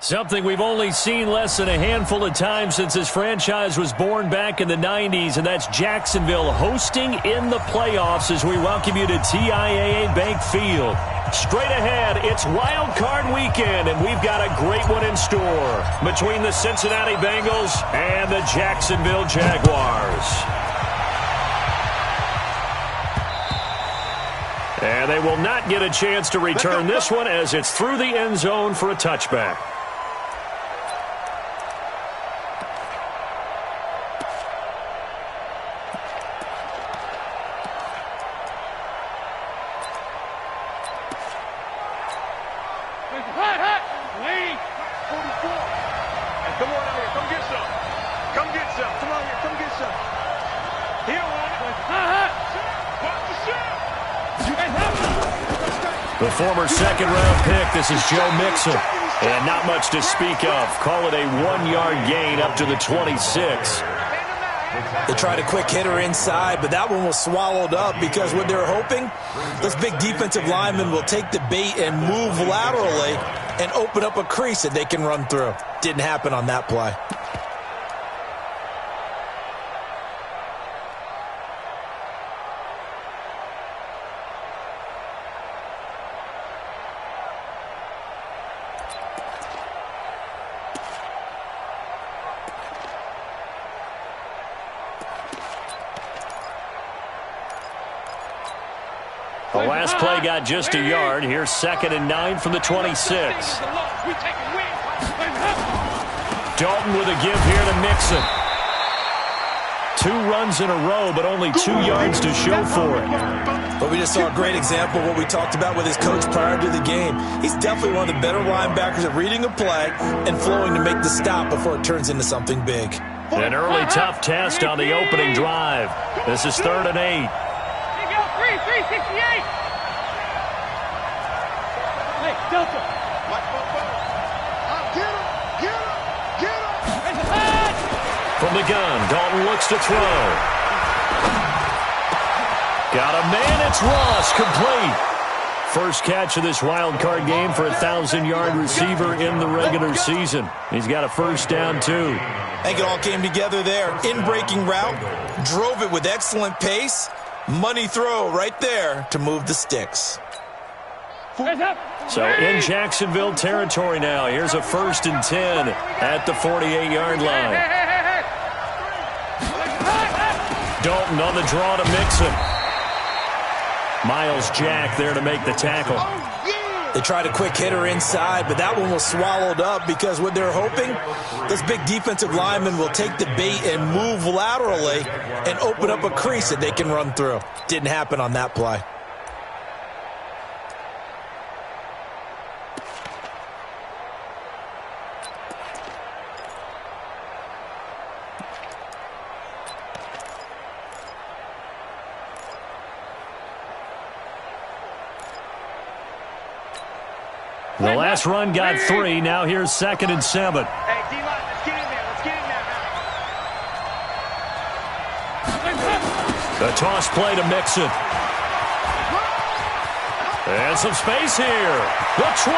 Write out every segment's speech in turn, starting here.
Something we've only seen less than a handful of times since this franchise was born back in the 90s, and that's Jacksonville hosting in the playoffs as we welcome you to TIAA Bank Field. Straight ahead, it's Wildcard weekend, and we've got a great one in store between the Cincinnati Bengals and the Jacksonville Jaguars. And they will not get a chance to return this one as it's through the end zone for a touchback. The former second-round pick, this is Joe Mixon. And not much to speak of. Call it a 1-yard gain up to the 26. They tried a quick hitter inside, but that one was swallowed up because what they're hoping, this big defensive lineman will take the bait and move laterally and open up a crease that they can run through. Didn't happen on that play. The last play got just a yard. Here's 2nd and 9 from the 26. Dalton with a give here to Mixon. 2 runs in a row, but only 2 yards to show for it. But we just saw a great example of what we talked about with his coach prior to the game. He's definitely one of the better linebackers at reading a play and flowing to make the stop before it turns into something big. An early tough test on the opening drive. This is 3rd and 8. 368. Hey, Delta. From the gun, Dalton looks to throw. Got a man, it's Ross, complete. First catch of this wild card game for a 1,000-yard receiver in the regular season. He's got a first down, too. I think it all came together there. In-breaking route, drove it with excellent pace. Money throw right there to move the sticks. So in Jacksonville territory now. Here's a 1st and 10 at the 48-yard line. Dalton on the draw to Mixon. Miles Jack there to make the tackle. They tried a quick hitter inside, but that one was swallowed up because what they're hoping, this big defensive lineman will take the bait and move laterally and open up a crease that they can run through. Didn't happen on that play. The last run got 3. Now here's 2nd and 7. Hey, D-line, let's get in there. Let's get in there now. The toss play to Mixon. And some space here. The 20.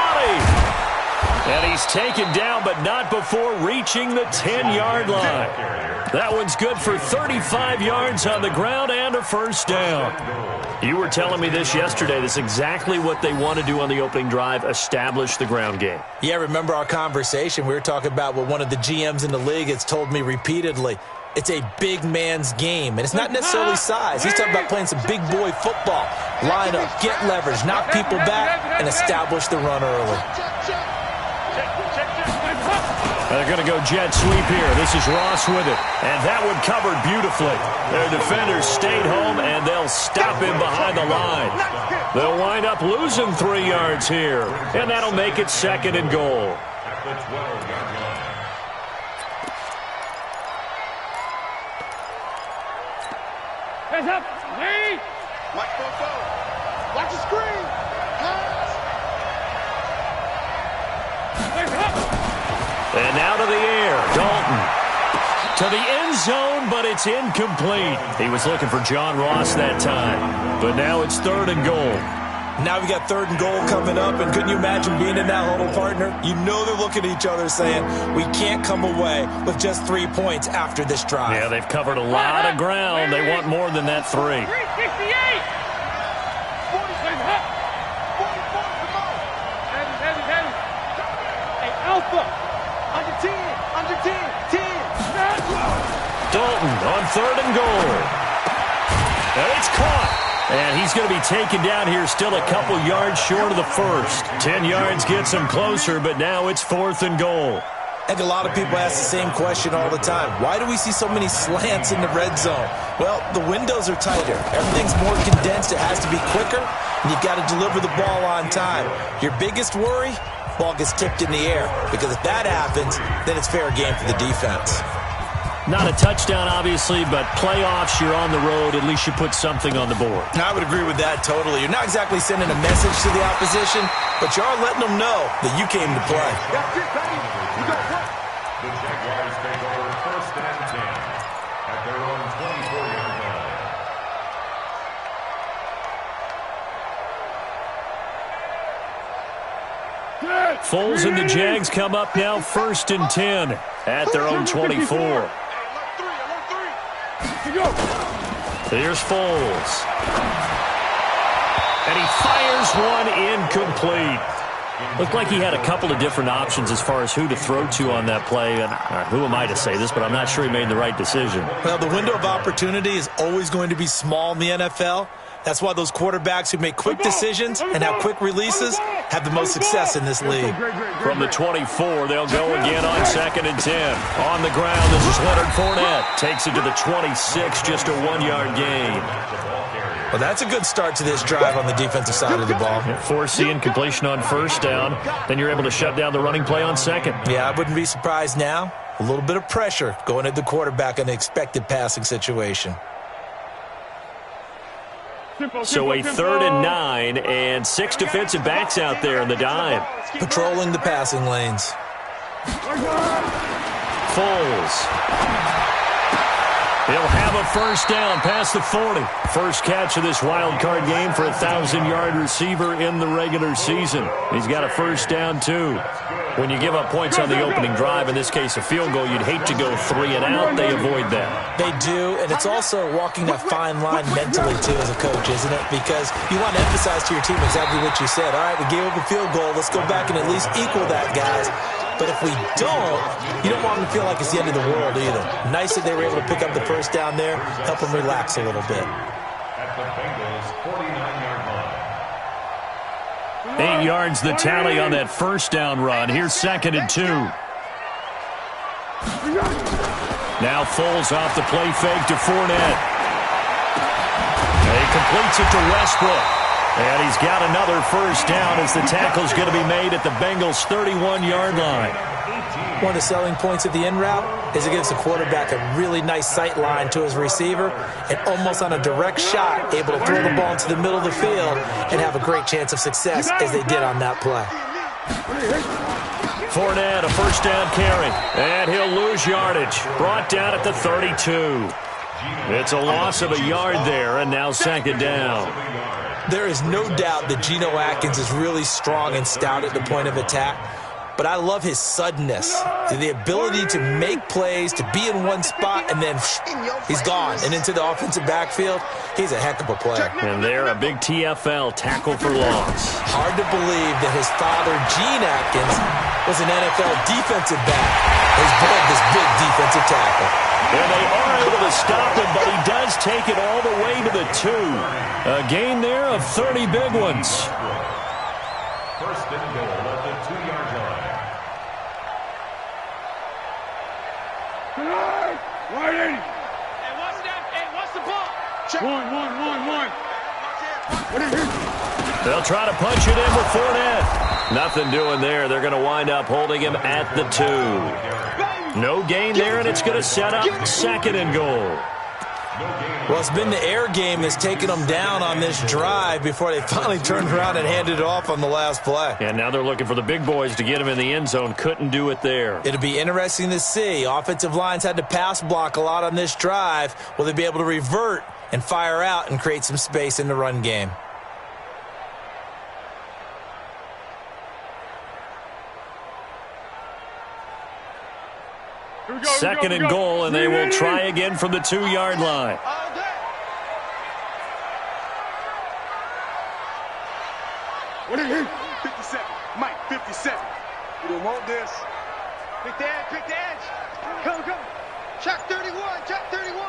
And he's taken down, but not before reaching the 10-yard line. That one's good for 35 yards on the ground and a first down. You were telling me this yesterday. This is exactly what they want to do on the opening drive, establish the ground game. Yeah, remember our conversation. We were talking about what one of the GMs in the league has told me repeatedly. It's a big man's game, and it's not necessarily size. He's talking about playing some big boy football. Line up, get leverage, knock people back, and establish the run early. They're going to go jet sweep here. This is Ross with it. And that one covered beautifully. Their defenders stayed home, and they'll stop him behind the line. They'll wind up losing 3 yards here. And that'll make it 2nd and goal. Hands up. Lee. Watch the screen. And now to the air. Dalton to the end zone, but it's incomplete. He was looking for John Ross that time. But now it's 3rd and goal. Now we got 3rd and goal coming up, and couldn't you imagine being in that huddle, partner? You know they're looking at each other saying, we can't come away with just 3 points after this drive. Yeah, they've covered a lot of ground. They want more than that 3. 368! Hey, Alpha! Under 10! Under 10! 10! Dalton on 3rd and goal. And it's caught. And he's going to be taken down here, still a couple yards short of the first. 10 yards gets him closer, but now it's 4th and goal. I think a lot of people ask the same question all the time. Why do we see so many slants in the red zone? Well, the windows are tighter. Everything's more condensed. It has to be quicker, and you've got to deliver the ball on time. Your biggest worry? Ball gets tipped in the air, because if that happens, then it's fair game for the defense. Not a touchdown, obviously, but playoffs, you're on the road. At least you put something on the board. I would agree with that totally. You're not exactly sending a message to the opposition, but you are letting them know that you came to play. The Jaguars take over 1st and 10 at their own 24-yard line. Foles and the Jags come up now 1st and 10 at their own 24. Here's Foles. And he fires one incomplete. Looked like he had a couple of different options as far as who to throw to on that play. And who am I to say this, but I'm not sure he made the right decision. Well, the window of opportunity is always going to be small in the NFL. That's why those quarterbacks who make quick decisions and have quick releases have the most success in this league. From the 24, they'll go again on 2nd and 10. On the ground, this is Leonard Fournette. Takes it to the 26, just a 1-yard gain. Well, that's a good start to this drive on the defensive side of the ball. Forcing completion on 1st down. Then you're able to shut down the running play on 2nd. Yeah, I wouldn't be surprised now. A little bit of pressure going at the quarterback in an expected passing situation. So a 3rd and 9 and 6 defensive backs out there in the dime. Patrolling the passing lanes. Foles. He'll have a 1st down past the 40. First catch of this wild card game for a 1,000-yard receiver in the regular season. He's got a 1st down, too. When you give up points on the opening drive, in this case a field goal, you'd hate to go 3 and out. They avoid that. They do, and it's also walking that fine line mentally, too, as a coach, isn't it? Because you want to emphasize to your team exactly what you said. All right, we gave up a field goal. Let's go back and at least equal that, guys. But if we don't, you don't want them to feel like it's the end of the world either. Nice that they were able to pick up the 1st down there, help them relax a little bit. At the Bengals' 49-yard line. 8 yards the tally on that 1st down run. Here's 2nd and 2. Now Foles off the play fake to Fournette. He completes it to Westbrook. And he's got another 1st down as the tackle's going to be made at the Bengals' 31-yard line. One of the selling points of the in route is it gives the quarterback a really nice sight line to his receiver and almost on a direct shot able to throw the ball into the middle of the field and have a great chance of success as they did on that play. Fournette, a 1st down carry, and he'll lose yardage. Brought down at the 32. It's a loss of a yard there, and now 2nd down. There is no doubt that Geno Atkins is really strong and stout at the point of attack, but I love his suddenness, the ability to make plays, to be in one spot, and then he's gone and into the offensive backfield. He's a heck of a player. And there, a big TFL, tackle for loss. Hard to believe that his father, Gene Atkins, was an NFL defensive back. He's bred this big defensive tackle. And they are able to stop him, but he does take it all the way to the 2. A gain there of 30 big ones. 1st and goal at the 2-yard line. Hey, what's that? Hey, what's the ball? Check. One. They'll try to punch it in with Fournette. Nothing doing there. They're going to wind up holding him at the 2. No gain there, and it's going to set up 2nd and goal. Well, it's been the air game that's taken them down on this drive before they finally turned around and handed it off on the last play. And now they're looking for the big boys to get him in the end zone. Couldn't do it there. It'll be interesting to see. Offensive lines had to pass block a lot on this drive. Will they be able to revert and fire out and create some space in the run game? Second and goal, and they will try again from the 2-yard line. What are you? 57. Mike, 57. You don't want this. Pick the edge, pick the edge. Come, come. Check 31, check 31.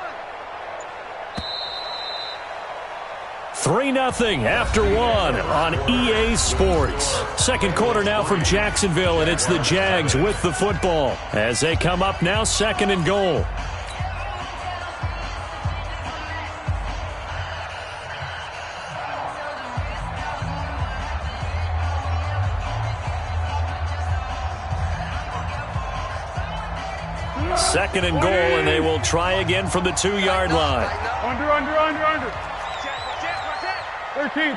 3-0 after 1 on EA Sports. Second quarter now from Jacksonville, and it's the Jags with the football as they come up now, second and goal. Second and goal, and they will try again from the 2-yard line. Under. 13.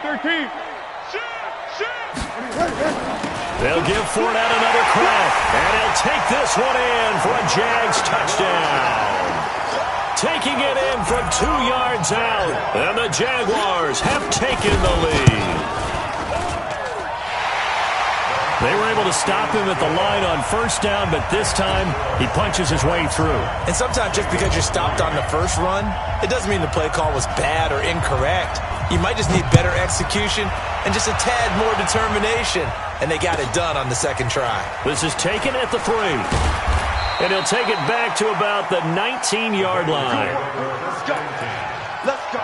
They'll give Fournette another crack, and he'll take this one in for a Jags touchdown. Taking it in from 2 yards out, and the Jaguars have taken the lead. They were able to stop him at the line on first down, but this time he punches his way through. And sometimes just because you're stopped on the first run, it doesn't mean the play call was bad or incorrect. You might just need better execution and just a tad more determination. And they got it done on the second try. This is taken at the 3. And he'll take it back to about the 19-yard line. Let's go. Let's go.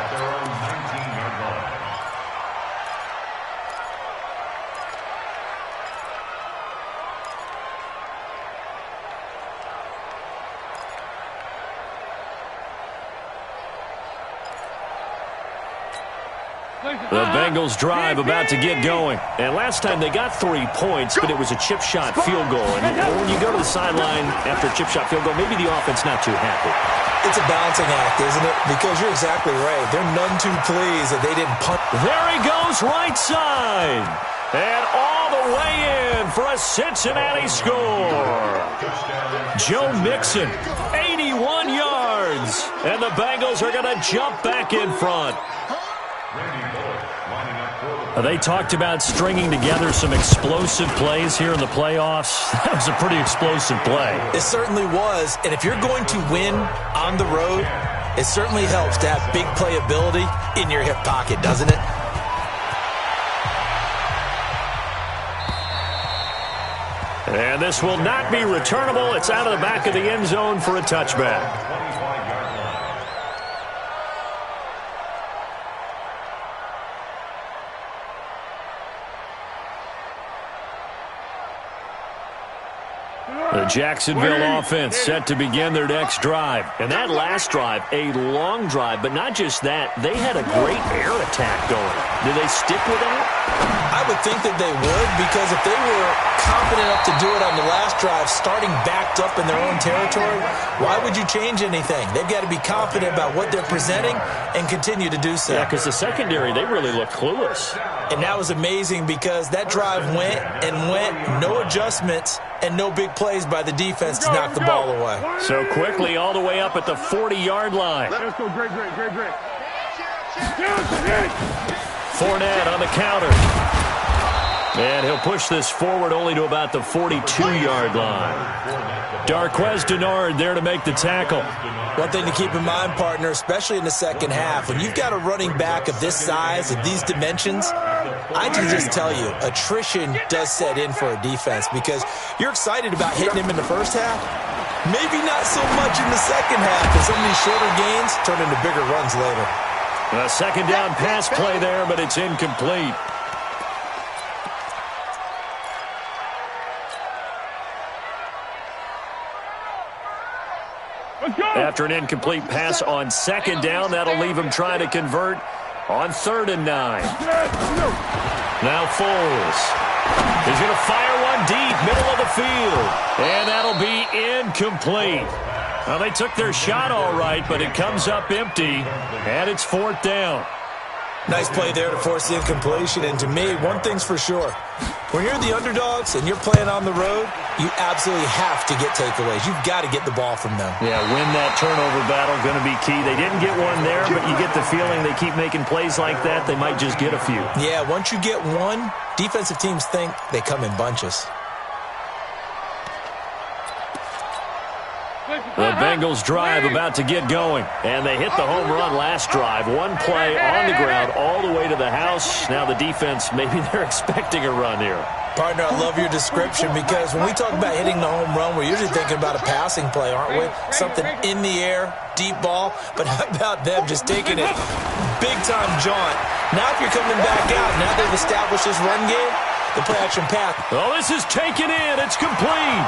The Bengals drive about to get going. And last time they got 3 points, but it was a chip shot field goal. And when you go to the sideline after a chip shot field goal, maybe the offense not too happy. It's a balancing act, isn't it? Because you're exactly right. They're none too pleased that they didn't punt. There he goes, right side. And all the way in for a Cincinnati score. Joe Mixon, 81 yards. And the Bengals are going to jump back in front. They talked about stringing together some explosive plays here in the playoffs. That was a pretty explosive play. It certainly was. And if you're going to win on the road, it certainly helps to have big playability in your hip pocket, doesn't it? And this will not be returnable. It's out of the back of the end zone for a touchback. The Jacksonville offense set to begin their next drive. And that last drive, a long drive, but not just that. They had a great air attack going. Do they stick with that? I would think that they would, because if they were confident enough to do it on the last drive, starting backed up in their own territory, why would you change anything? They've got to be confident about what they're presenting and continue to do so. Yeah, because the secondary, they really look clueless. And that was amazing because that drive went and went, no adjustments, and no big plays by the defense to knock the ball away. So quickly all the way up at the 40-yard line. Let's go, great. Fournette on the counter. And he'll push this forward only to about the 42-yard line. Darqueze Dennard there to make the tackle. One thing to keep in mind, partner, especially in the second half, when you've got a running back of this size, of these dimensions, I can just tell you, attrition does set in for a defense because you're excited about hitting him in the first half. Maybe not so much in the second half, but some of these shorter gains turn into bigger runs later. A second down pass play there, but it's incomplete. After an incomplete pass on second down, that'll leave him trying to convert on 3rd and 9. Now Foles. He's going to fire one deep, middle of the field. And that'll be incomplete. Well, they took their shot all right, but it comes up empty, and it's 4th down. Nice play there to force the incompletion. And to me, one thing's for sure. When you're the underdogs and you're playing on the road, you absolutely have to get takeaways. You've got to get the ball from them. Yeah, win that turnover battle, going to be key. They didn't get one there, but you get the feeling they keep making plays like that, they might just get a few. Yeah, once you get one, defensive teams think they come in bunches. The Bengals drive about to get going. And they hit the home run last drive. One play on the ground all the way to the house. Now the defense, maybe they're expecting a run here. Partner, I love your description because when we talk about hitting the home run, we're usually thinking about a passing play, aren't we? Something in the air, deep ball. But how about them just taking it big-time jaunt? Now if you're coming back out, now they've established this run game, the play-action path. Oh, this is taken in. It's complete.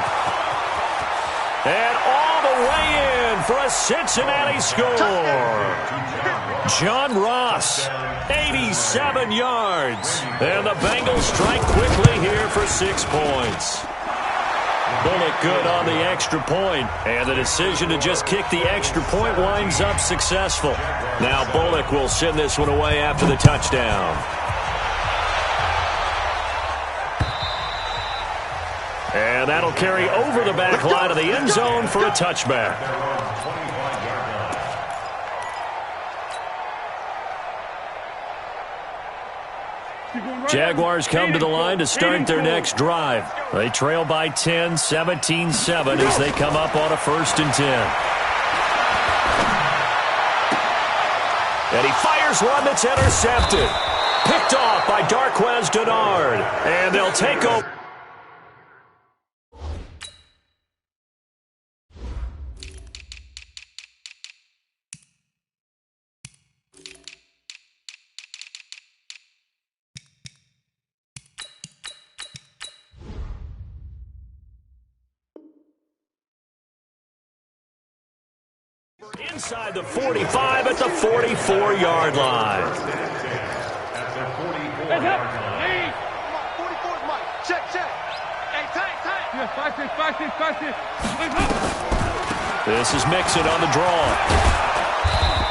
And all the way in for a Cincinnati score. John Ross, 87 yards. And the Bengals strike quickly here for 6 points. Bullock good on the extra point. And the decision to just kick the extra point winds up successful. Now Bullock will send this one away after the touchdown. And that'll carry over the back line of the end zone for a touchback. Jaguars come to the line to start their next drive. They trail by 10, 17-7 as they come up on a 1st and 10. And he fires one that's intercepted. Picked off by Darqueze Dennard. And they'll take over. Inside the 45 at the 44-yard line. At the 44-yard line. 44's Mike. Check. Hey, tight. This is Mixon on the draw.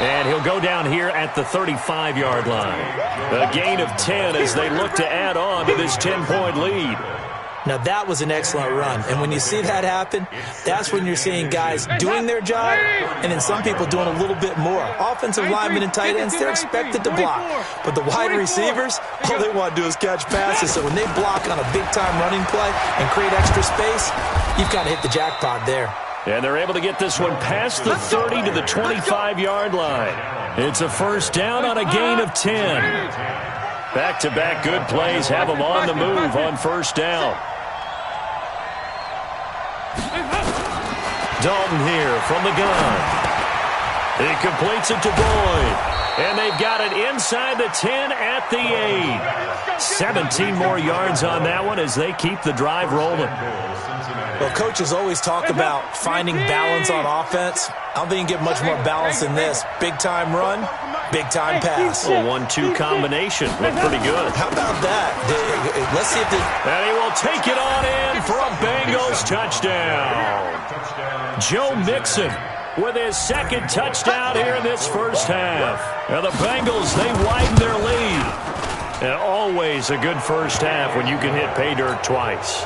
And he'll go down here at the 35-yard line. A gain of 10 as they look to add on to this 10-point lead. Now, that was an excellent run. And when you see that happen, that's when you're seeing guys doing their job and then some people doing a little bit more. Offensive linemen and tight ends, they're expected to block. But the wide receivers, all they want to do is catch passes. So when they block on a big-time running play and create extra space, you've kind of hit the jackpot there. And they're able to get this one past the 30 to the 25-yard line. It's a 1st down on a gain of 10. Back-to-back good plays have them on the move on 1st down. Dalton here from the gun. He completes it to Boyd. And they've got it inside the 10 at the 8. 17 more yards on that one as they keep the drive rolling. Well, coaches always talk about finding balance on offense. I don't think you can get much more balance than this. Big-time run, big-time pass. A 1-2 combination. Looked pretty good. How about that? Let's see if they... And he will take it on in for a Bengals touchdown. Joe Mixon with his 2nd touchdown here in this 1st half. Now the Bengals, they widen their lead. And always a good 1st half when you can hit pay dirt twice.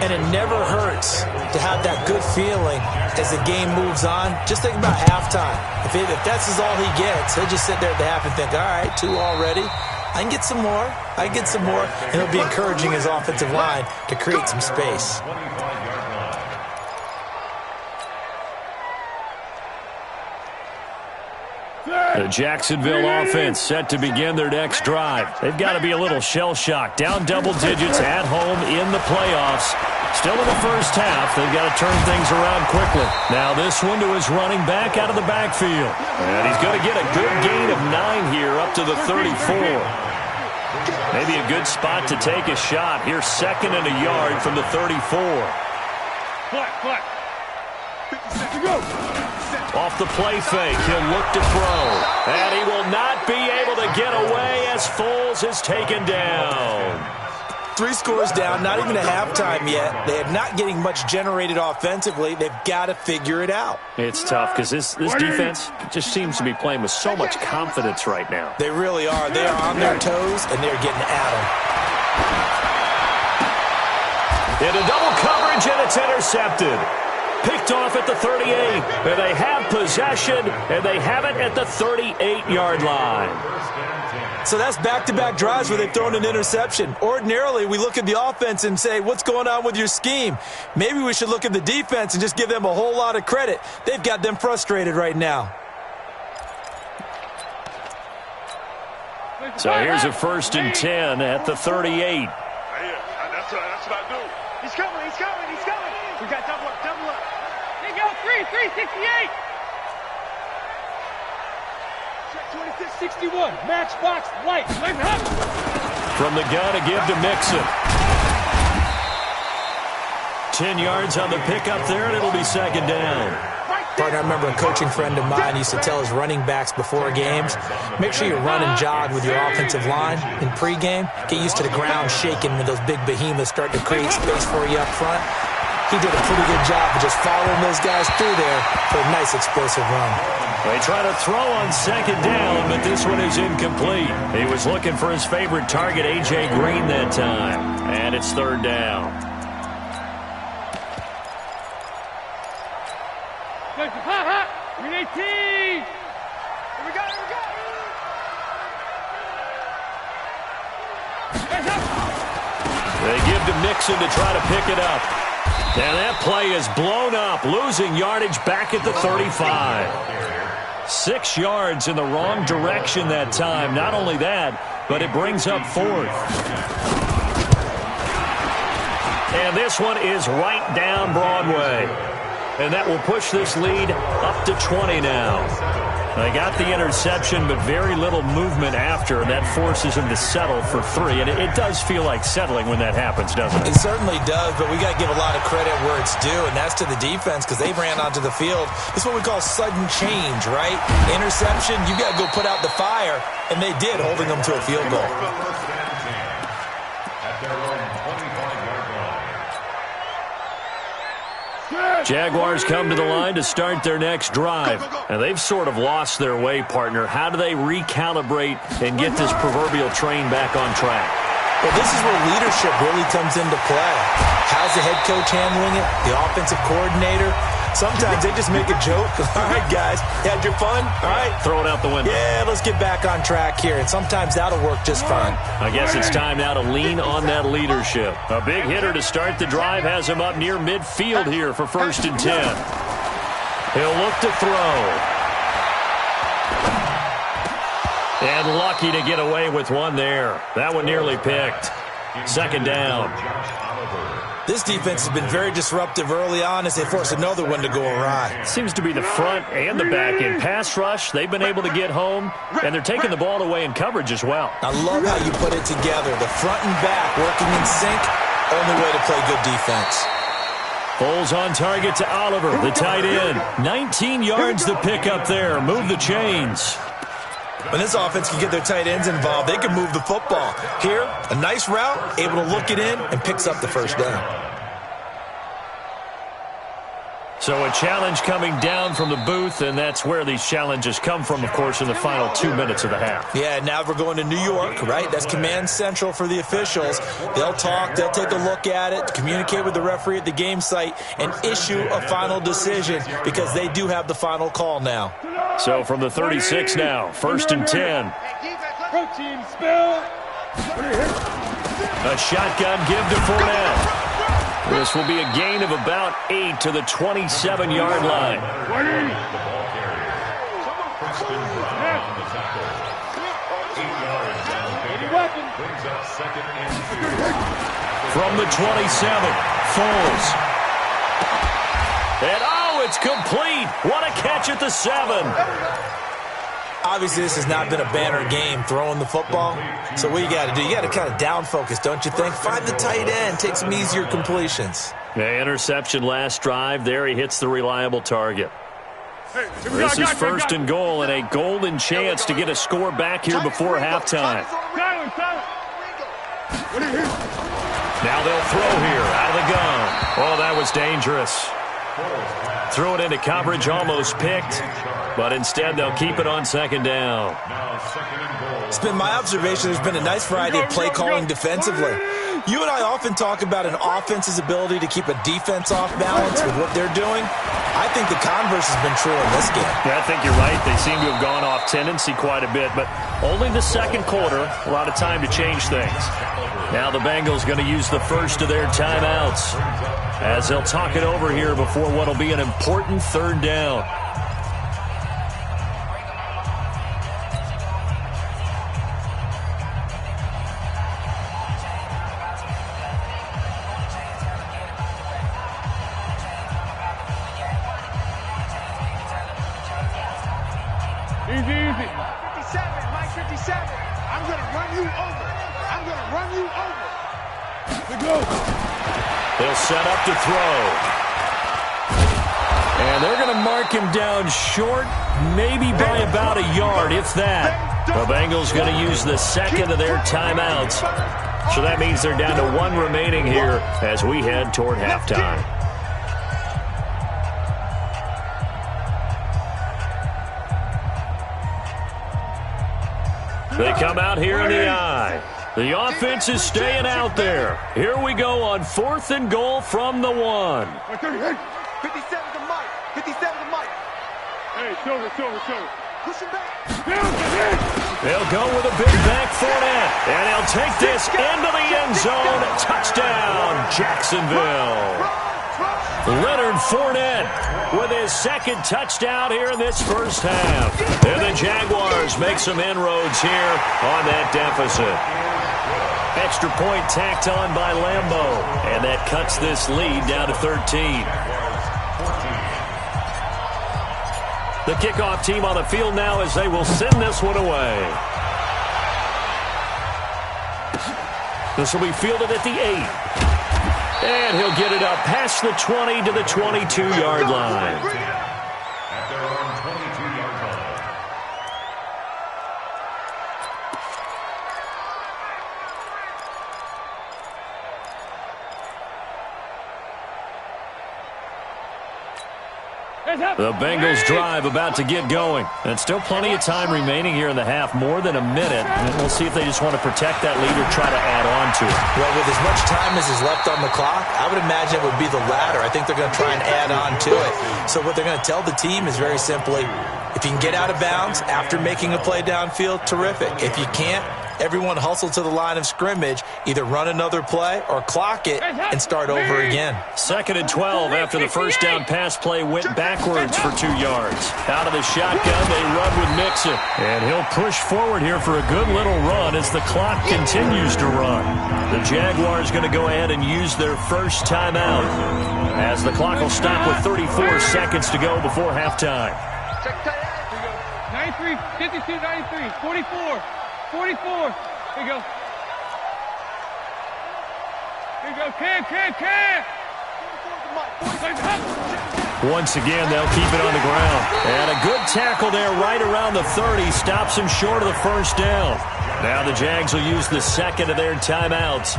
And it never hurts to have that good feeling as the game moves on. Just think about halftime. If that's all he gets, he'll just sit there at the half and think, all right, 2 already. I can get some more. And he'll be encouraging his offensive line to create some space. The Jacksonville offense set to begin their next drive. They've got to be a little shell-shocked. Down double digits at home in the playoffs. Still in the 1st half. They've got to turn things around quickly. Now this one to his running back out of the backfield. And he's going to get a good gain of 9 here up to the 34. Maybe a good spot to take a shot. Here's 2nd and a yard from the 34. Off the play fake, he'll look to throw. And he will not be able to get away as Foles is taken down. 3 scores down, not even a halftime yet. They are not getting much generated offensively. They've got to figure it out. It's tough because this defense just seems to be playing with so much confidence right now. They really are. They are on their toes, and they're getting at them. Into double coverage, and it's intercepted. Picked off at the 38. And they have possession, and they have it at the 38-yard line. So that's back-to-back drives where they've thrown an interception. Ordinarily, we look at the offense and say, what's going on with your scheme? Maybe we should look at the defense and just give them a whole lot of credit. They've got them frustrated right now. So here's a 1st and 10 at the 38. That's what I do. He's coming. We got double up. There you go, 368. 61, matchbox light. From the gun, a give to Mixon. 10 yards on the pickup there, and it'll be 2nd down. Partner, I remember a coaching friend of mine used to tell his running backs before games, make sure you run and jog with your offensive line in pregame. Get used to the ground shaking when those big behemoths start to create space for you up front. He did a pretty good job of just following those guys through there for a nice explosive run. They try to throw on 2nd down, but this one is incomplete. He was looking for his favorite target, A.J. Green, that time. And it's 3rd down. Green 18. Here we go. They give to Mixon to try to pick it up. And that play is blown up, losing yardage back at the 35. 6 yards in the wrong direction that time. Not only that, but it brings up 4th. And this one is right down Broadway. And that will push this lead up to 20 now. They got the interception, but very little movement after, and that forces them to settle for 3. And it does feel like settling when that happens, doesn't it? It certainly does, but we got to give a lot of credit where it's due, and that's to the defense because they ran onto the field. It's what we call sudden change, right? Interception, you got to go put out the fire, and they did, holding them to a field goal. Jaguars come to the line to start their next drive. And they've sort of lost their way, partner. How do they recalibrate and get this proverbial train back on track? Well, this is where leadership really comes into play. How's the head coach handling it? The offensive coordinator? Sometimes they just make a joke. All right, guys, you had your fun? All right. Throw it out the window. Yeah, let's get back on track here. And sometimes that'll work just fine. I guess it's time now to lean on that leadership. A big hitter to start the drive has him up near midfield here for 1st and 10. He'll look to throw. And lucky to get away with one there. That one nearly picked. 2nd down. This defense has been very disruptive early on as they force another one to go awry. Seems to be the front and the back end. Pass rush, they've been able to get home, and they're taking the ball away in coverage as well. I love how you put it together. The front and back working in sync, only way to play good defense. Foles on target to Oliver, the tight end. 19 yards to pick up there. Move the chains. When this offense can get their tight ends involved, they can move the football. Here, a nice route, able to look it in, and picks up the 1st down. So a challenge coming down from the booth, and that's where these challenges come from, of course, in the final 2 minutes of the half. Yeah, now we're going to New York, right? That's command central for the officials. They'll talk, they'll take a look at it, communicate with the referee at the game site, and issue a final decision because they do have the final call now. So from the 36 now, 1st and 10. Protein spill. A shotgun give to Fournette. This will be a gain of about 8 to the 27-yard line. From the 27, Foles. And it's complete. What a catch at the 7. Obviously, this has not been a banner game throwing the football. So what you got to do, you got to kind of down focus, don't you think? Find the tight end, take some easier completions. The interception last drive. There he hits the reliable target. This is 1st and goal and a golden chance to get a score back here before halftime. Now they'll throw here out of the gun. Oh, that was dangerous. Throw it into coverage, almost picked, but instead they'll keep it on second down. It's been my observation there's been a nice variety of play calling defensively. You and I often talk about an offense's ability to keep a defense off balance with what they're doing. I think the converse has been true in this game. Yeah, I think you're right. They seem to have gone off tendency quite a bit, but only the second quarter, a lot of time to change things. Now the Bengals going to use the first of their timeouts as they'll talk it over here before what will be an important third down. Easy. 57, Mike 57. I'm going to run you over. I'm going to run you over. Let's go. They'll set up to throw. And they're going to mark him down short, maybe by about a yard, if that. The Bengals going to use the second of their timeouts. So that means they're down to one remaining here as we head toward halftime. They come out here in the eye. The offense is staying out there. Here we go on 4th and goal from the 1. 57 to Mike. 57 to Mike. Hey, shoulder. Push him back. They'll go with a big back Fournette, and he'll take this into the end zone. Touchdown, Jacksonville. Leonard Fournette with his second touchdown here in this first half. And the Jaguars make some inroads here on that deficit. Extra point tacked on by Lambeau, and that cuts this lead down to 13. The kickoff team on the field now as they will send this one away. This will be fielded at the 8. And he'll get it up past the 20 to the 22-yard line. At their own 22-yard line. The Bengals drive about to get going. And still plenty of time remaining here in the half, more than a minute. And we'll see if they just want to protect that lead or try to add on to it. Well, with as much time as is left on the clock, I would imagine it would be the latter. I think they're going to try and add on to it. So what they're going to tell the team is very simply, if you can get out of bounds after making a play downfield, terrific. If you can't, everyone hustle to the line of scrimmage, either run another play or clock it and start over again. 2nd and 12 after the first down pass play went backwards for 2 yards. Out of the shotgun, they run with Mixon. And he'll push forward here for a good little run as the clock continues to run. The Jaguars going to go ahead and use their first timeout as the clock will stop with 34 seconds to go before halftime. 93, 52, 93, 44. 44. Here you go. Can. Once again, they'll keep it on the ground. And a good tackle there right around the 30. Stops him short of the first down. Now the Jags will use the second of their timeouts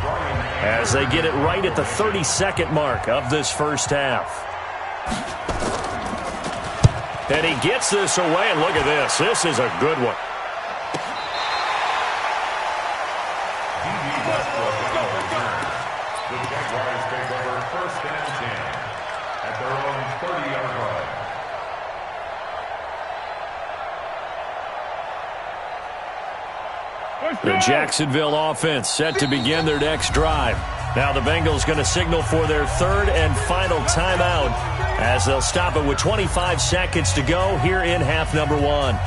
as they get it right at the 32nd mark of this first half. And he gets this away, and look at this. This is a good one. The Jaguars take over 1st and 10 at their own 30-yard line. The Jacksonville offense set to begin their next drive. Now the Bengals going to signal for their third and final timeout as they'll stop it with 25 seconds to go here in half number 1.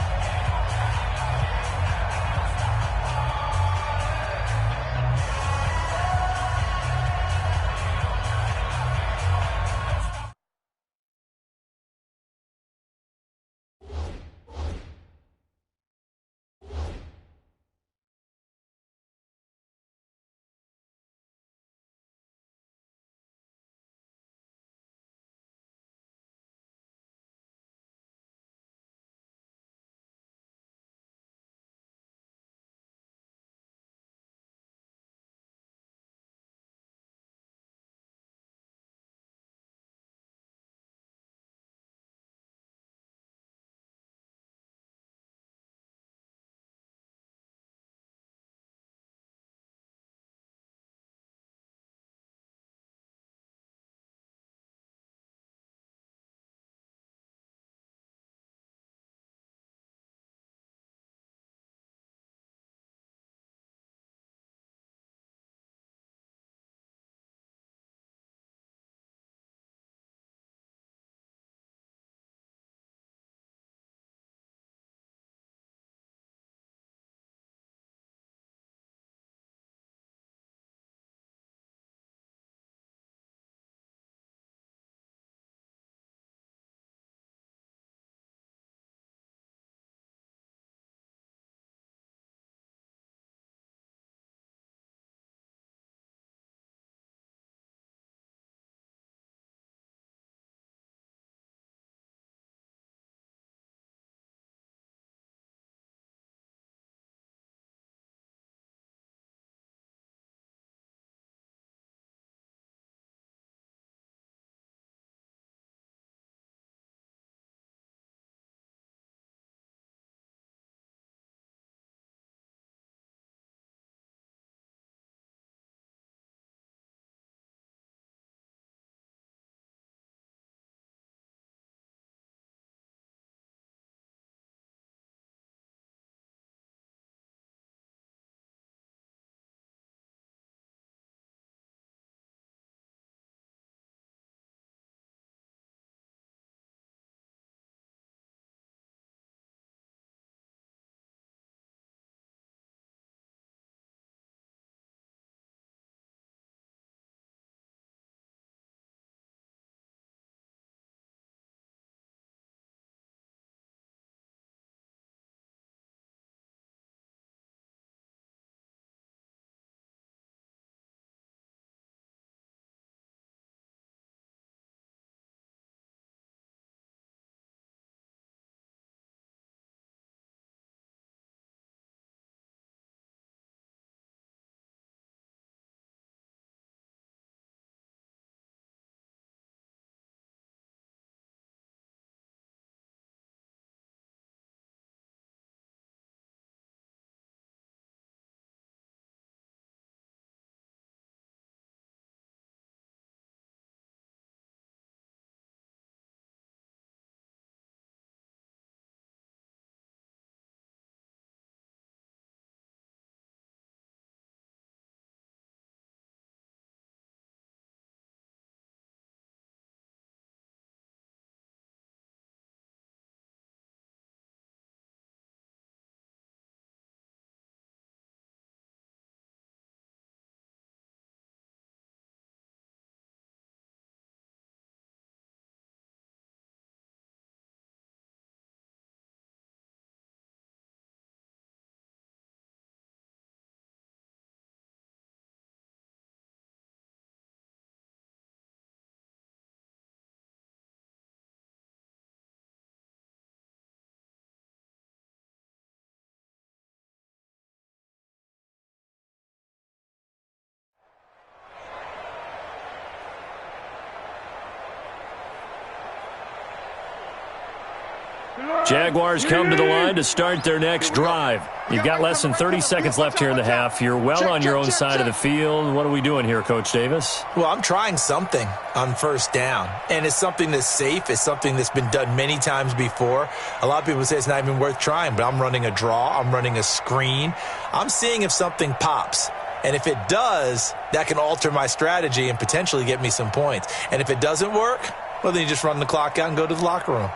Jaguars come to the line to start their next drive. You've got less than 30 seconds left here in the half. You're well on your own side of the field. What are we doing here, Coach Davis? Well, I'm trying something on first down, and it's something that's safe. It's something that's been done many times before. A lot of people say it's not even worth trying, but I'm running a draw. I'm running a screen. I'm seeing if something pops. And if it does, that can alter my strategy and potentially get me some points. And if it doesn't work, well, then you just run the clock out and go to the locker room.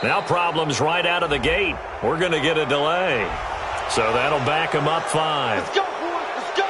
Now problems right out of the gate. We're going to get a delay. So that'll back them up 5. Let's go, boys. Let's go.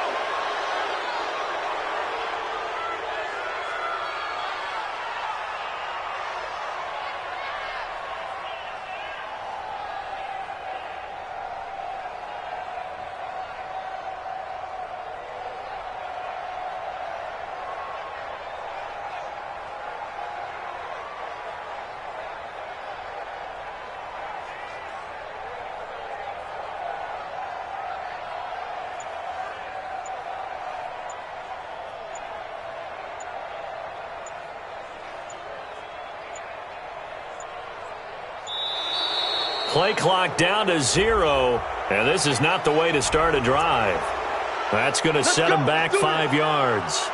Play clock down to 0, and this is not the way to start a drive. That's going to set them back 5 yards.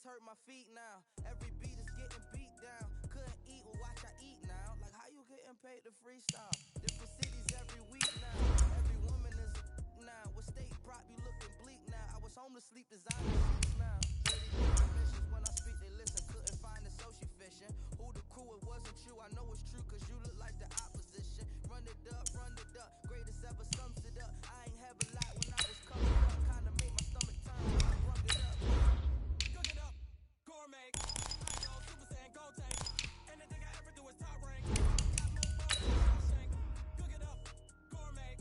hurt my feet now. Every beat is getting beat down. Couldn't eat, well watch I eat now. Like how you getting paid to freestyle? Different cities every week now. Every woman is now. With state prop you looking bleak now. I was home to sleep designer sheets now. When I speak they listen. Couldn't find it so she fishing. Who the crew it wasn't you. I know it's true cause you look like the opposition. Run it up. Greatest ever sums it up. I ain't have a lot when I was coming up. Kinda made my stomach turn when I rung it up. Cook it up, gourmet. I go Super Saiyan Gold Tank. Anything I ever do is top rank. Got more bars than Shawshank. Cook it up, gourmet.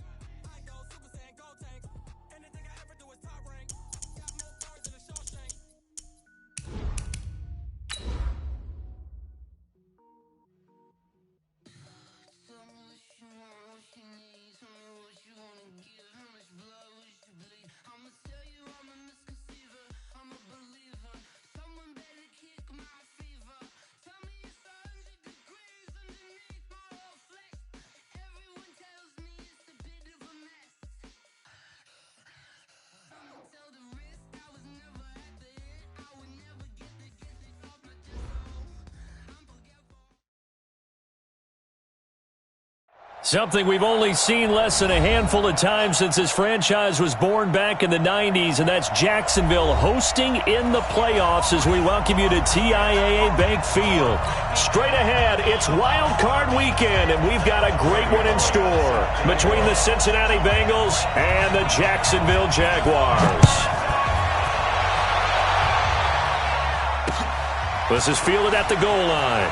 I go Super Saiyan Gold Tank. Anything I ever do is top rank. Got more bars than Shawshank. Tell me what you want, what you need. Tell me what you wanna give. How much blood would you bleed? I'ma tell you I'm a misconceiver. I'm a believer. Someone better kick my fever. Tell me it's 100 degrees underneath my whole flesh. Everyone tells me it's a bit of a mess. I'ma tell the risk. I was never at the end. I would never get off my chest. I'm forgetful. Something we've only seen less than a handful of times since this franchise was born back in the 90s, and that's Jacksonville hosting in the playoffs as we welcome you to TIAA Bank Field. Straight ahead, it's Wildcard weekend, and we've got a great one in store between the Cincinnati Bengals and the Jacksonville Jaguars. This is fielded at the goal line.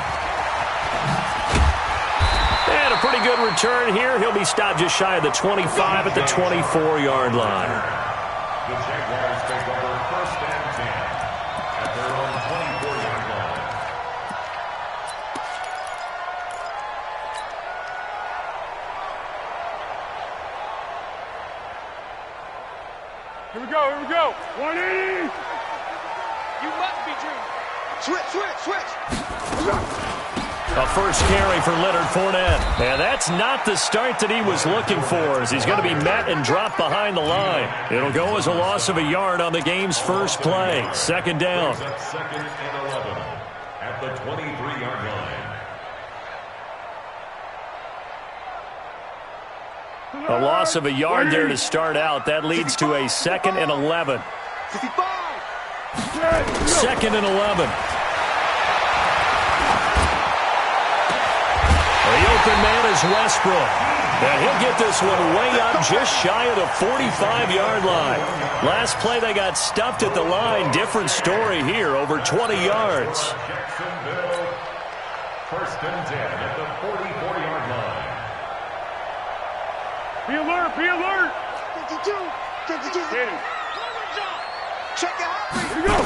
And a pretty good return here. He'll be stopped just shy of the 25 at the 24-yard line. The Jaguars take over 1st and 10 at their own 24-yard line. Here we go. 180. You must be Drew. Switch. A first carry for Leonard Fournette. And that's not the start that he was looking for, as he's going to be met and dropped behind the line. It'll go as a loss of a yard on the game's first play. Second down. Second and 11 at the 23-yard line. A loss of a yard there to start out. That leads to a 2nd and 11. 55. 2nd and 11. The open man is Westbrook. And he'll get this one way up just shy of the 45-yard line. Last play they got stuffed at the line. Different story here, over 20 yards. Jacksonville, 1st and 10 at the 44-yard line. Be alert. 52. Check it out. Here we go.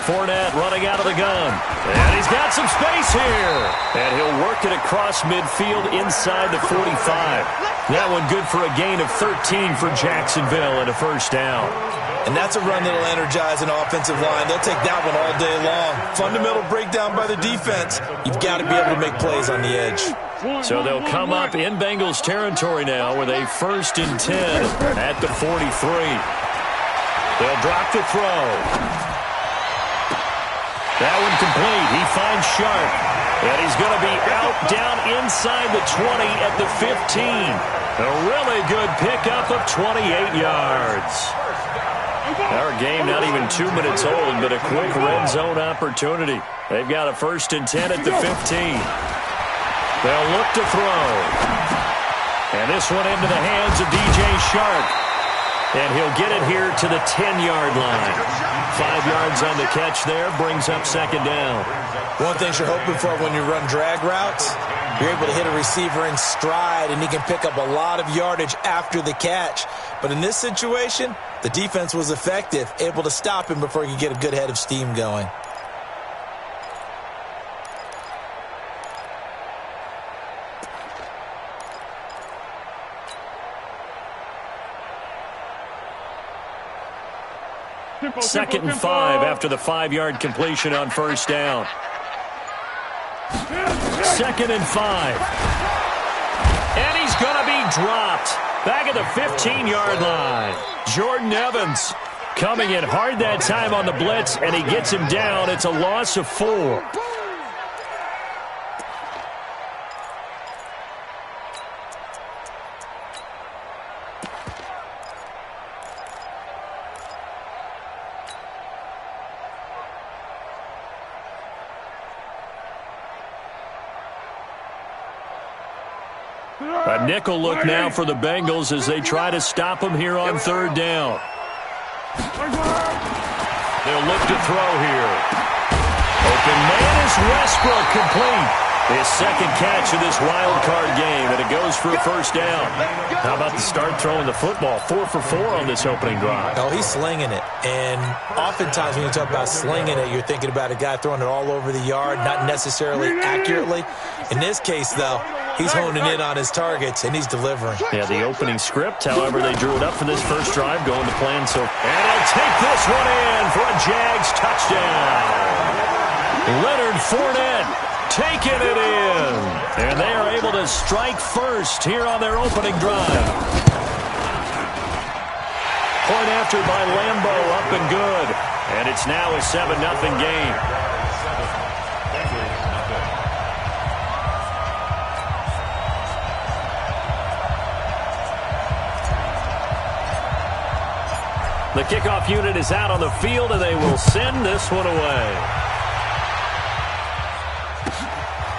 Fournette running out of the gun. And he's got some space here. And he'll work it across midfield inside the 45. That one good for a gain of 13 for Jacksonville and a first down. And that's a run that'll energize an offensive line. They'll take that one all day long. Fundamental breakdown by the defense. You've got to be able to make plays on the edge. So they'll come up in Bengals territory now with a 1st and 10 at the 43. They'll drop the throw. That one complete. He finds Sharp. And he's going to be out down inside the 20 at the 15. A really good pickup of 28 yards. Our game not even 2 minutes old, but a quick red zone opportunity. They've got a 1st and 10 at the 15. They'll look to throw. And this one into the hands of DJ Shark. And he'll get it here to the 10-yard line. 5 yards on the catch there, brings up 2nd down. One thing you're hoping for when you run drag routes, you're able to hit a receiver in stride, and he can pick up a lot of yardage after the catch. But in this situation, the defense was effective, able to stop him before he could get a good head of steam going. Second and 5 after the 5-yard completion on first down. 2nd and 5. And he's going to be dropped back at the 15-yard line. Jordan Evans Coming in hard that time on the blitz, and he gets him down. It's a loss of 4. A nickel look now for the Bengals as they try to stop him here on 3rd down. They'll look to throw here. Open man is Westbrook, complete. His second catch of this wild card game, and it goes for a 1st down. How about the start throwing the football? 4 for 4 on this opening drive. Oh, he's slinging it. And oftentimes when you talk about slinging it, you're thinking about a guy throwing it all over the yard, not necessarily accurately. In this case, though, he's honing in on his targets, and he's delivering. Yeah, the opening script, however, they drew it up for this first drive, going to plan. And he'll take this one in for a Jags touchdown. Leonard Fournette taking it in. And they are able to strike first here on their opening drive. Point after by Lambeau, up and good. And it's now a 7-0 game. The kickoff unit is out on the field, and they will send this one away.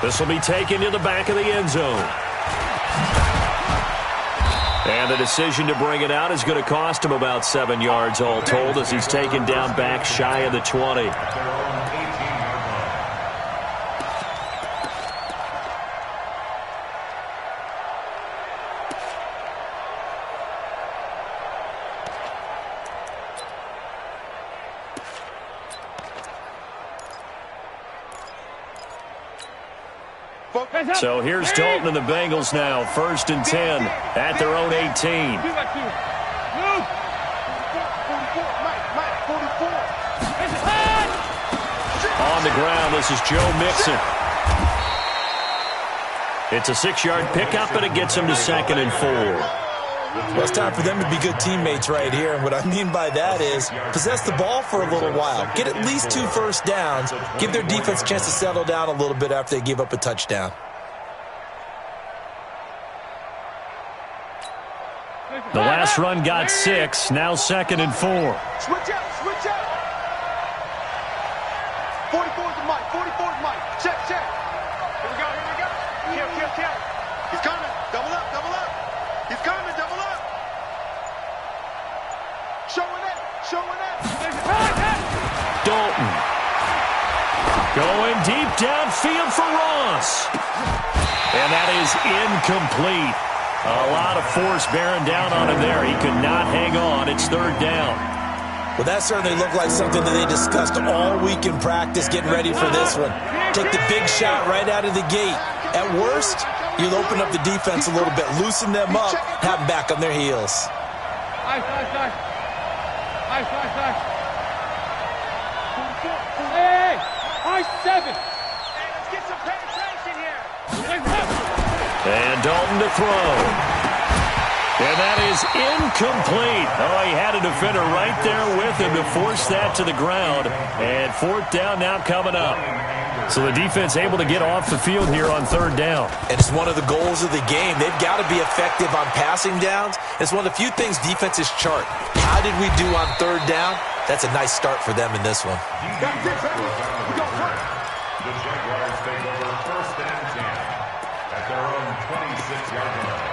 This will be taken to the back of the end zone. And the decision to bring it out is going to cost him about 7 yards all told as he's taken down back shy of the 20. So here's Dalton and the Bengals now, 1st and 10 at their own 18. On the ground, this is Joe Mixon. It's a 6-yard pickup, and it gets him to 2nd and 4. Well, it's time for them to be good teammates right here. And what I mean by that is possess the ball for a little while. Get at least 2 first downs. Give their defense a chance to settle down a little bit after they give up a touchdown. The last run got 6. Now 2nd and 4. Switch out, switch out. 44's the mic, 44's mic. Check, check. Here we go, here we go. Kill, kill, kill. He's coming. Double up, double up. He's coming, double up. Showing it, showing it. Dalton. Going deep downfield for Ross. And that is incomplete. A lot of force bearing down on him there. He could not hang on. It's 3rd down. Well, that certainly looked like something that they discussed all week in practice, getting ready for this one. Take the big shot right out of the gate. At worst, you'll open up the defense a little bit, loosen them up, have them back on their heels. Ice, ice, ice. Ice, ice, ice. Hey, ice 7. Hey, let's get some penetration here. And Dalton to throw. And that is incomplete. Oh, he had a defender right there with him to force that to the ground. And 4th down now coming up. So the defense able to get off the field here on 3rd down. And it's one of the goals of the game. They've got to be effective on passing downs. It's one of the few things defenses chart. How did we do on 3rd down? That's a nice start for them in this one. That's it, baby. We go first. The Jaguars take over 1st and 10 at their own 26-yard line.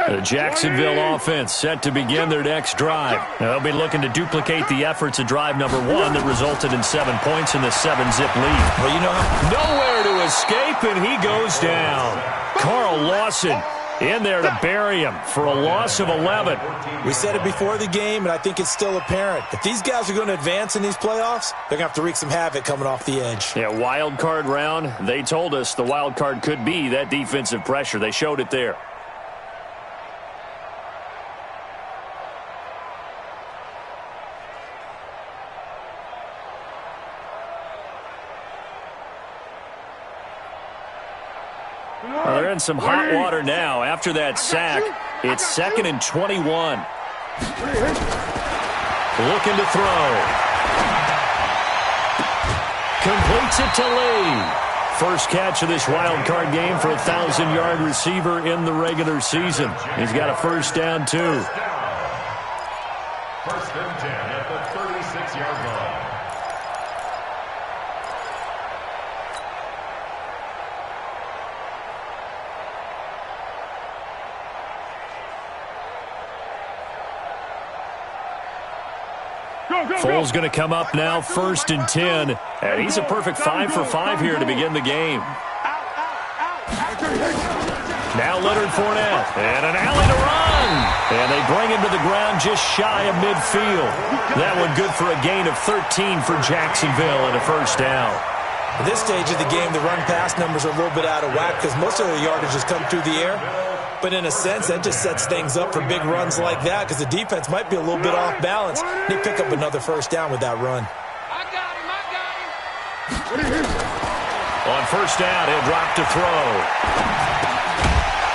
The Jacksonville offense set to begin their next drive. Now, they'll be looking to duplicate the efforts of drive number 1 that resulted in 7 points in the 7-zip lead. Well, you know, nowhere to escape, and he goes down. Carl Lawson in there to bury him for a loss of 11. We said it before the game, and I think it's still apparent. If these guys are going to advance in these playoffs, they're going to have to wreak some havoc coming off the edge. Yeah, wild card round. They told us the wild card could be that defensive pressure. They showed it there. Well, they're in some hot water now. After that sack, it's 2nd and 21. Looking to throw. Completes it to Lee. First catch of this wild card game for a 1,000-yard receiver in the regular season. He's got a first down, too. First and 10 at the 36-yard line. Foles going to come up now, 1st and 10. And he's a perfect 5 for 5 here to begin the game. Now Leonard Fournette, and an alley to run. And they bring him to the ground just shy of midfield. That one good for a gain of 13 for Jacksonville and a first down. At this stage of the game, the run-pass numbers are a little bit out of whack because most of the yardage has come through the air. But in a sense, that just sets things up for big runs like that because the defense might be a little bit off balance. They pick up another first down with that run. I got him. On first down, he'll drop to throw.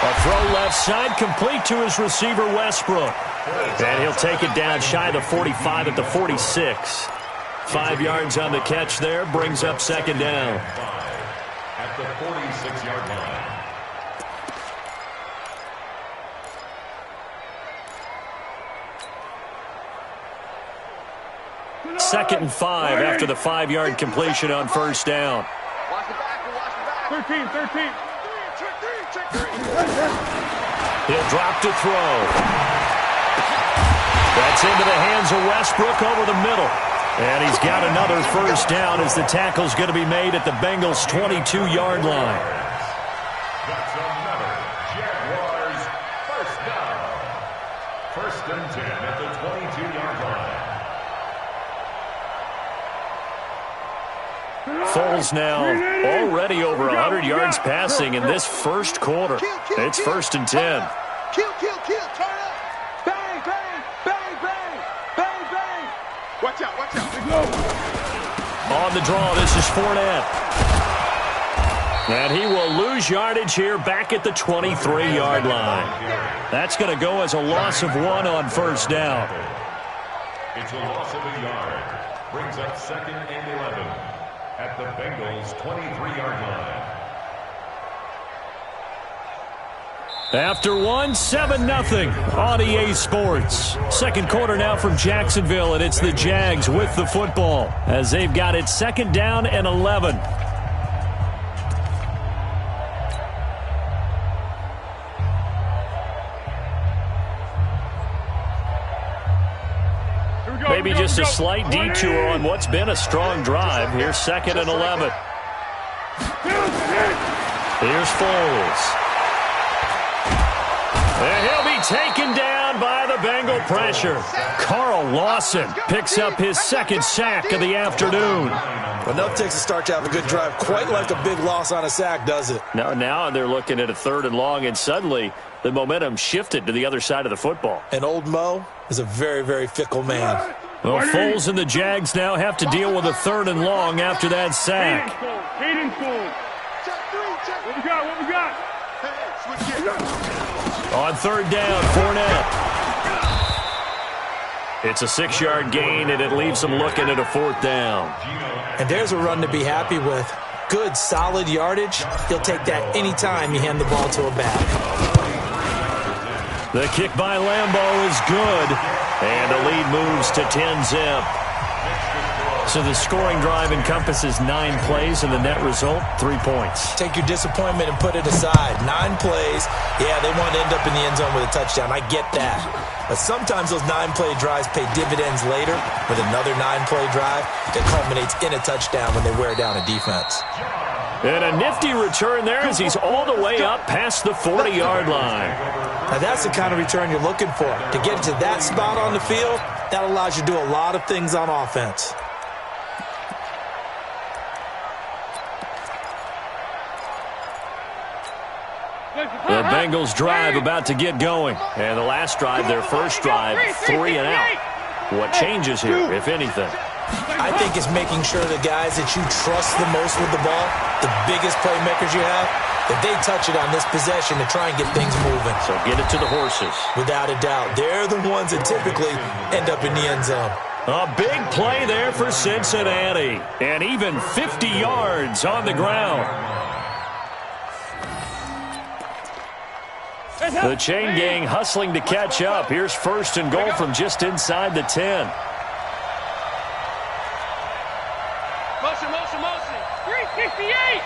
A throw left side, complete to his receiver, Westbrook. And he'll take it down shy of the 45 at the 46. 5 yards on the catch there, brings up 2nd down. At the 46-yard line. 2nd and 5 after the 5-yard completion on first down. Watch the back, watch the back. 13. Check three. He'll drop to throw. That's into the hands of Westbrook over the middle. And he's got another first down as the tackle's going to be made at the Bengals' 22-yard line. That's another Jaguars first down. 1st and 10 at the 22-yard line. Foles now already over 100 yards passing in this first quarter. It's 1st and 10. Kill. Turn up. Bang, bang, bang, bang, bang, bang. Watch out. On the draw, this is Fournette. And he will lose yardage here back at the 23-yard line. That's going to go as a loss of 1 on first down. It's a loss of a yard. Brings up 2nd and 11 at the Bengals' 23-yard line. After 1, 7-0 on EA Sports. Second quarter now from Jacksonville, and it's the Jags with the football as they've got it 2nd down and 11. Maybe just a slight detour on what's been a strong drive. Here's 2nd and 11. Here's Foles. And he'll be taken down by the Bengal pressure. Carl Lawson picks up his 2nd sack of the afternoon. Well, enough takes a start to have a good drive. Quite like a big loss on a sack, does it? Now they're looking at a 3rd and long, and suddenly the momentum shifted to the other side of the football. And old Mo is a very, very fickle man. Well, Foles and the Jags now have to deal with a 3rd and long after that sack. Hayden Cole. What we got? Hey, switch gears. On 3rd down, Fournette. It's a 6-yard gain, and it leaves them looking at a 4th down. And there's a run to be happy with. Good, solid yardage. He'll take that anytime you hand the ball to a back. The kick by Lambeau is good, and the lead moves to 10-zip. So the scoring drive encompasses 9 plays, and the net result, 3 points. Take your disappointment and put it aside. 9 plays. Yeah, they want to end up in the end zone with a touchdown. I get that. But sometimes those 9-play drives pay dividends later with another 9-play drive that culminates in a touchdown when they wear down a defense. And a nifty return there as he's all the way up past the 40-yard line. Now that's the kind of return you're looking for. To get to that spot on the field, that allows you to do a lot of things on offense. The Bengals drive about to get going. And the last drive, their first drive, 3 and out. What changes here, if anything? I think it's making sure the guys that you trust the most with the ball, the biggest playmakers you have, that they touch it on this possession to try and get things moving. So get it to the horses. Without a doubt. They're the ones that typically end up in the end zone. A big play there for Cincinnati. And even 50 yards on the ground. The chain gang hustling to catch up. Here's first and goal from just inside the 10. Motion, motion, motion. 368.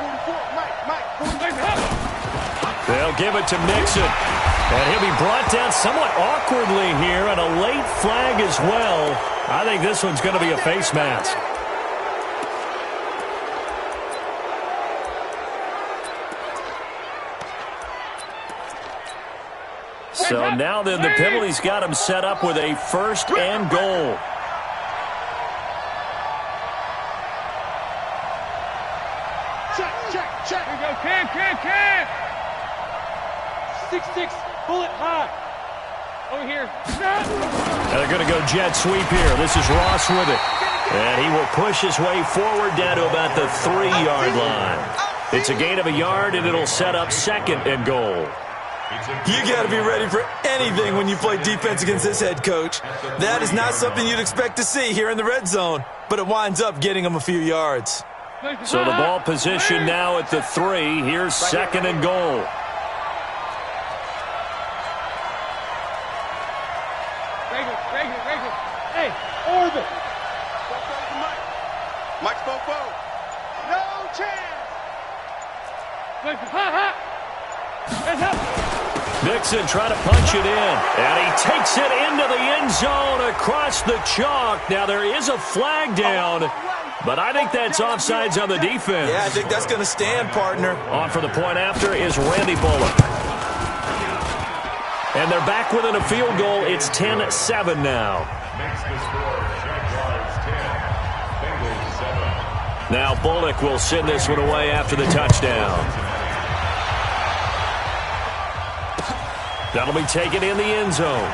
44, Mike, They'll give it to Mixon. And he'll be brought down somewhat awkwardly here, and a late flag as well. I think this one's going to be a face mask. So now then, the penalty's got him set up with a first and goal. Check. Here we go. Cam. 6-6. Bullet high. Over here. Now they're going to go jet sweep here. This is Ross with it. And he will push his way forward down to about the 3-yard line. It's a gain of a yard, and it'll set up second and goal. You got to be ready for anything when you play defense against this head coach. That is not something you'd expect to see here in the red zone, but it winds up getting him a few yards. So the ball position now at the 3. Here's second and goal. Regular. Hey, orbit. Mike's fofo. No chance. Mixon trying to punch it in, and he takes it into the end zone across the chalk. Now there is a flag down, but I think that's offsides on the defense. Yeah, I think that's going to stand, partner. On for the point after is Randy Bullock. And they're back within a field goal. It's 10-7 now. Makes the score Jaguars 10, Bengals 7. Now Bullock will send this one away after the touchdown. That'll be taken in the end zone.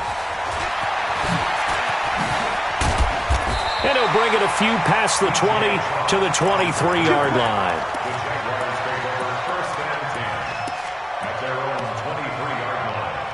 And he'll bring it a few past the 20 to the 23-yard line. The Jaguars take over first and 10 at their own 23-yard line.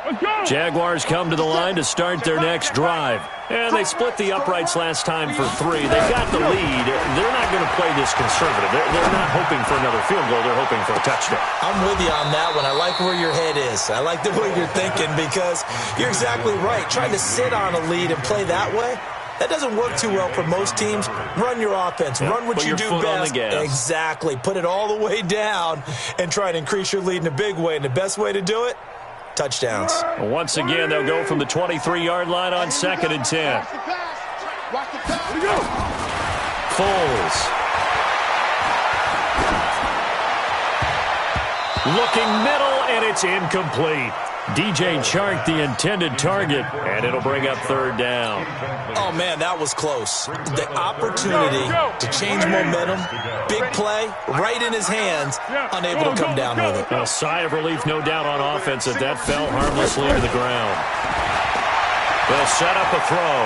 Let's go. Jaguars come to the line to start their next drive. And they split the uprights last time for 3. They've got the lead. They're not going to play this conservative. They're not hoping for another field goal. They're hoping for a touchdown. I'm with you on that one. I like where your head is. I like the way you're thinking because you're exactly right. Trying to sit on a lead and play that way, that doesn't work too well for most teams. Run your offense. Run what you do best. Exactly. Put it all the way down and try and increase your lead in a big way. And the best way to do it, touchdowns. Once again, they'll go from the 23-yard line on second and 10. Foles. Looking middle, and it's incomplete. DJ Chark, the intended target, and it'll bring up third down. Oh, man, that was close. The opportunity to change momentum, big play, right in his hands, unable to come down with it. A sigh of relief, no doubt, on offense as that fell harmlessly to the ground. They'll set up a throw.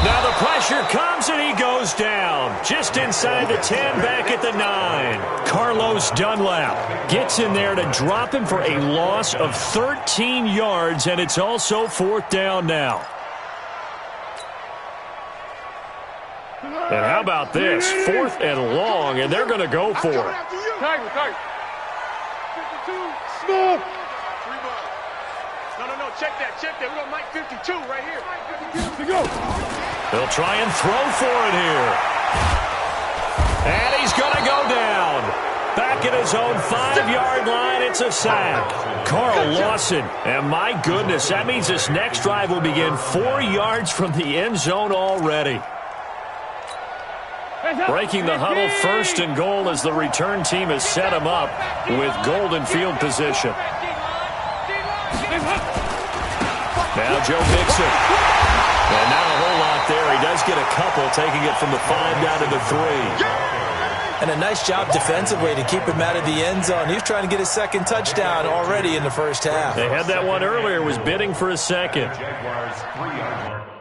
Now the pressure comes, and he goes down. Just inside the 10, back at the 9. Carlos Dunlap gets in there to drop him for a loss of 13 yards, and it's also fourth down now. And how about this? Fourth and long, and they're going to go for it. Tiger. 52. Small. 3 balls. No. Check that. We got Mike 52 right here. Let's go. They'll try and throw for it here. And he's going to go down. Back at his own 5-yard line, it's a sack. Carl Lawson. And my goodness, that means this next drive will begin 4 yards from the end zone already. Breaking the huddle, first and goal as the return team has set him up with golden field position. Now Joe Mixon. And not a whole lot there. He does get a couple, taking it from the 5 down to the 3. And a nice job defensively to keep him out of the end zone. He was trying to get his second touchdown already in the first half. They had that one earlier, was bidding for a second. Jaguars 3-yard line.